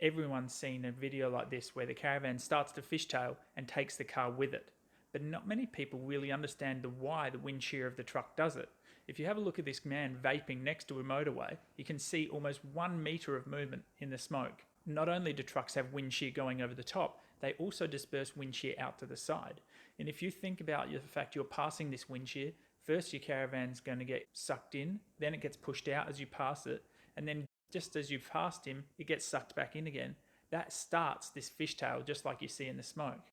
Everyone's seen a video like this where the caravan starts to fishtail and takes the car with it. But not many people really understand the why the wind shear of the truck does it. If you have a look at this man vaping next to a motorway, you can see almost 1 metre of movement in the smoke. Not only do trucks have wind shear going over the top, they also disperse wind shear out to the side. And if you think about the fact you're passing this wind shear, first your caravan's going to get sucked in, then it gets pushed out as you pass it, and then just as you've passed him, it gets sucked back in again. That starts this fishtail just like you see in the smoke.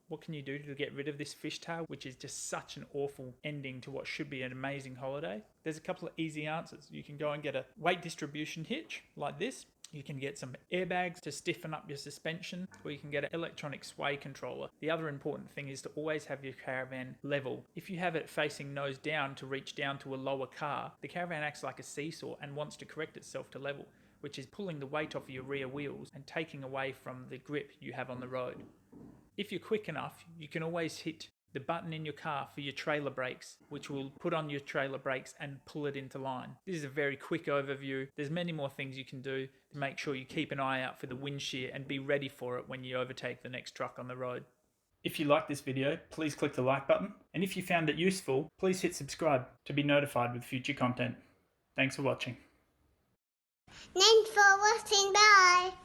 What can you do to get rid of this fishtail, which is just such an awful ending to what should be an amazing holiday? There's a couple of easy answers. You can go and get a weight distribution hitch like this. You can get some airbags to stiffen up your suspension, or you can get an electronic sway controller. The other important thing is to always have your caravan level. If you have it facing nose down to reach down to a lower car, the caravan acts like a seesaw and wants to correct itself to level, which is pulling the weight off of your rear wheels and taking away from the grip you have on the road. If you're quick enough, you can always hit the button in your car for your trailer brakes, which will put on your trailer brakes and pull it into line. This is a very quick overview. There's many more things you can do to make sure you keep an eye out for the wind shear and be ready for it when you overtake the next truck on the road. If you like this video, please click the like button. And if you found it useful, please hit subscribe to be notified with future content. Thanks for watching. Thanks for watching. Bye.